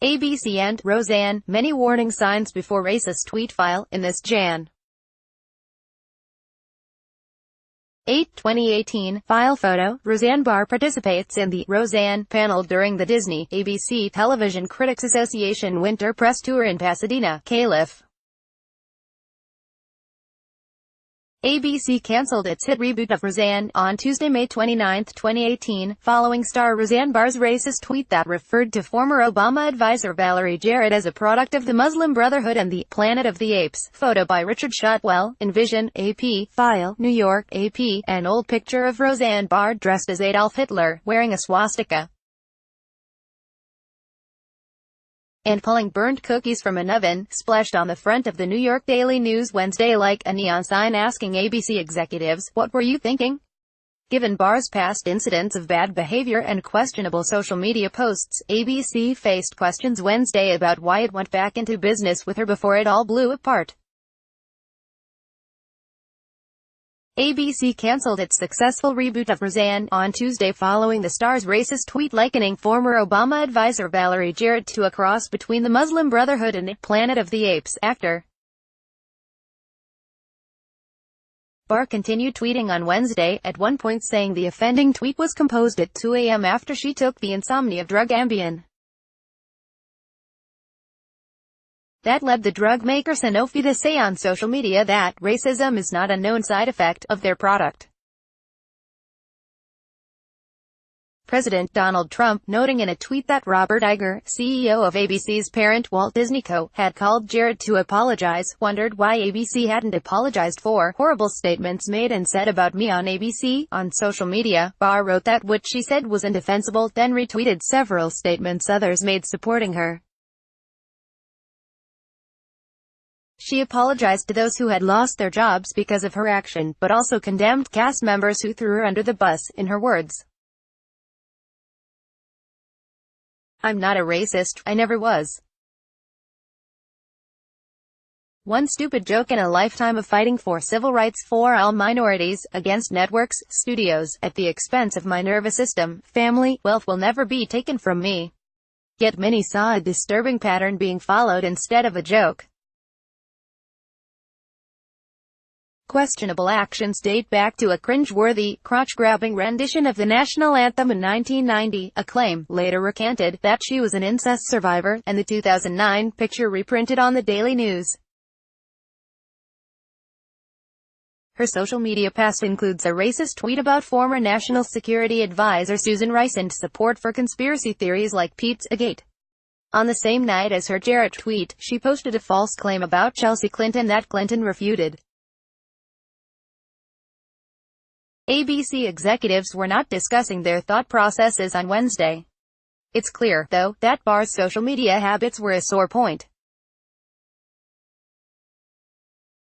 ABC and Roseanne, many warning signs before racist tweet file, in this Jan. 8, 2018, file photo. Roseanne Barr participates in the Roseanne panel during the Disney ABC Television Critics Association Winter Press Tour in Pasadena, Calif. ABC canceled its hit reboot of Roseanne on Tuesday, May 29, 2018, following star Roseanne Barr's racist tweet that referred to former Obama advisor Valerie Jarrett as a product of the Muslim Brotherhood and the Planet of the Apes. Photo by Richard Shotwell, Envision, AP, File, New York, AP, an old picture of Roseanne Barr dressed as Adolf Hitler, wearing a swastika and pulling burnt cookies from an oven, splashed on the front of the New York Daily News Wednesday like a neon sign asking ABC executives, "What were you thinking?" Given Barr's past incidents of bad behavior and questionable social media posts, ABC faced questions Wednesday about why it went back into business with her before it all blew apart. ABC canceled its successful reboot of Roseanne on Tuesday following the star's racist tweet likening former Obama advisor Valerie Jarrett to a cross between the Muslim Brotherhood and Planet of the Apes actor. Barr continued tweeting on Wednesday, at one point saying the offending tweet was composed at 2 a.m. after she took the insomnia drug Ambien. That led the drug maker Sanofi to say on social media that racism is not a known side effect of their product. President Donald Trump, noting in a tweet that Robert Iger, CEO of ABC's parent Walt Disney Co., had called Jarrett to apologize, wondered why ABC hadn't apologized for horrible statements made and said about me on ABC. On social media, Barr wrote that what she said was indefensible, then retweeted several statements others made supporting her. She apologized to those who had lost their jobs because of her action, but also condemned cast members who threw her under the bus, in her words. "I'm not a racist, I never was. One stupid joke in a lifetime of fighting for civil rights for all minorities, against networks, studios, at the expense of my nervous system, family, wealth will never be taken from me." Yet many saw a disturbing pattern being followed instead of a joke. Questionable actions date back to a cringe-worthy, crotch-grabbing rendition of the national anthem in 1990, a claim, later recanted, that she was an incest survivor, and the 2009 picture reprinted on the Daily News. Her social media past includes a racist tweet about former National Security Advisor Susan Rice and support for conspiracy theories like Pizzagate. On the same night as her Jarrett tweet, she posted a false claim about Chelsea Clinton that Clinton refuted. ABC executives were not discussing their thought processes on Wednesday. It's clear, though, that Barr's social media habits were a sore point.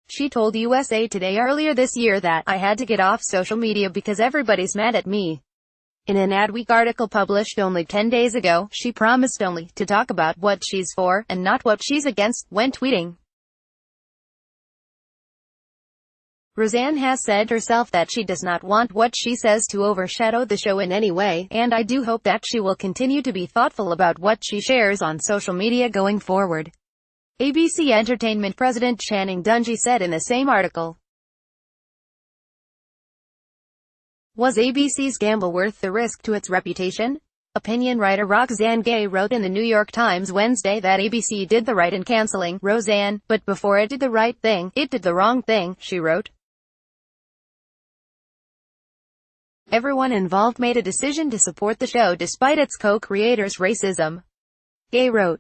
She told USA Today earlier this year that, "I had to get off social media because everybody's mad at me." In an Adweek article published only 10 days ago, she promised only to talk about what she's for, and not what she's against, when tweeting. Roseanne has said herself that she does not want what she says to overshadow the show in any way, and I do hope that she will continue to be thoughtful about what she shares on social media going forward. ABC Entertainment President Channing Dungey said in the same article. Was ABC's gamble worth the risk to its reputation? Opinion writer Roxanne Gay wrote in the New York Times Wednesday that ABC did the right in canceling Roseanne, but before it did the right thing, it did the wrong thing, she wrote. Everyone involved made a decision to support the show despite its co-creators' racism, Gay wrote.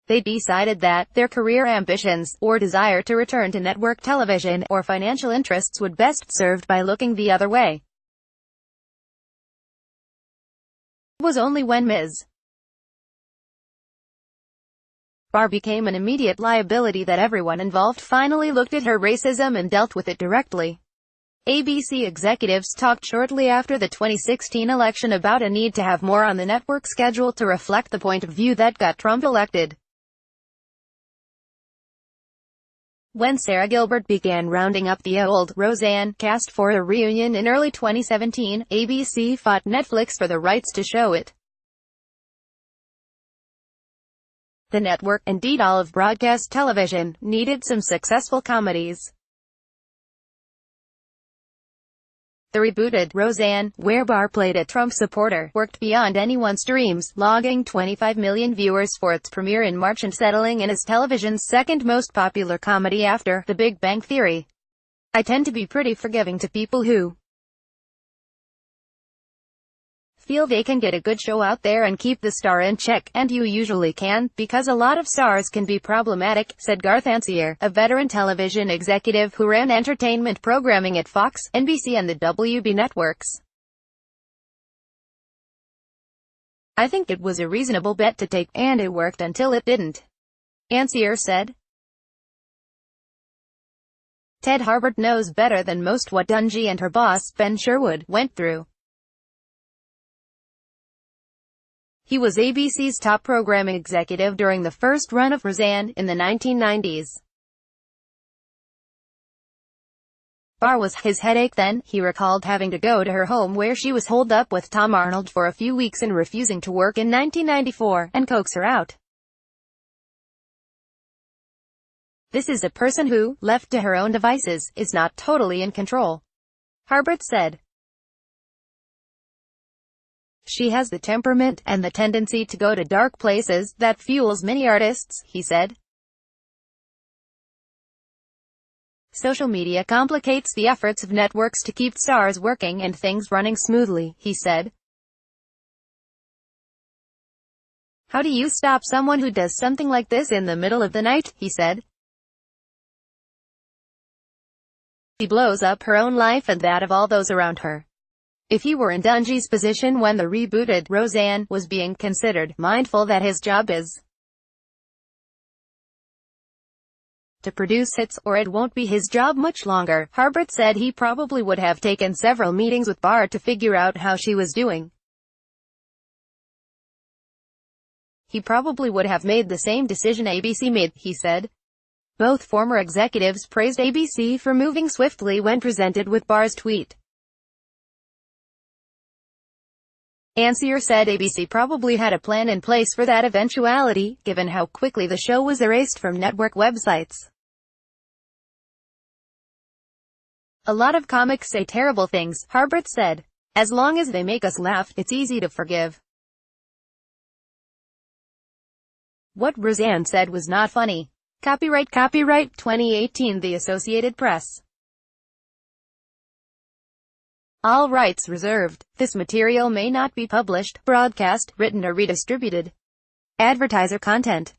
They decided that their career ambitions, or desire to return to network television, or financial interests would best served by looking the other way. It was only when Ms. Barr became an immediate liability that everyone involved finally looked at her racism and dealt with it directly. ABC executives talked shortly after the 2016 election about a need to have more on the network schedule to reflect the point of view that got Trump elected. When Sarah Gilbert began rounding up the old Roseanne cast for a reunion in early 2017, ABC fought Netflix for the rights to show it. The network, indeed all of broadcast television, needed some successful comedies. The rebooted Roseanne, where Barr played a Trump supporter, worked beyond anyone's dreams, logging 25 million viewers for its premiere in March and settling in as television's second most popular comedy after The Big Bang Theory. I tend to be pretty forgiving to people who feel they can get a good show out there and keep the star in check, and you usually can, because a lot of stars can be problematic, said Garth Ancier, a veteran television executive who ran entertainment programming at Fox, NBC and the WB networks. I think it was a reasonable bet to take, and it worked until it didn't, Ancier said. Ted Harbert knows better than most what Dungy and her boss, Ben Sherwood, went through. He was ABC's top programming executive during the first run of Roseanne, in the 1990s. Barr was his headache then. He recalled having to go to her home where she was holed up with Tom Arnold for a few weeks and refusing to work in 1994, and coax her out. This is a person who, left to her own devices, is not totally in control, Harbert said. She has the temperament, and the tendency to go to dark places, that fuels many artists, he said. Social media complicates the efforts of networks to keep stars working and things running smoothly, he said. How do you stop someone who does something like this in the middle of the night, he said. She blows up her own life and that of all those around her. If he were in Dungy's position when the rebooted Roseanne was being considered, mindful that his job is to produce hits, or it won't be his job much longer, Harbert said he probably would have taken several meetings with Barr to figure out how she was doing. He probably would have made the same decision ABC made, he said. Both former executives praised ABC for moving swiftly when presented with Barr's tweet. Ancier said ABC probably had a plan in place for that eventuality, given how quickly the show was erased from network websites. A lot of comics say terrible things, Harbert said. As long as they make us laugh, it's easy to forgive. What Roseanne said was not funny. Copyright 2018 The Associated Press. All rights reserved. This material may not be published, broadcast, written or redistributed. Advertiser content.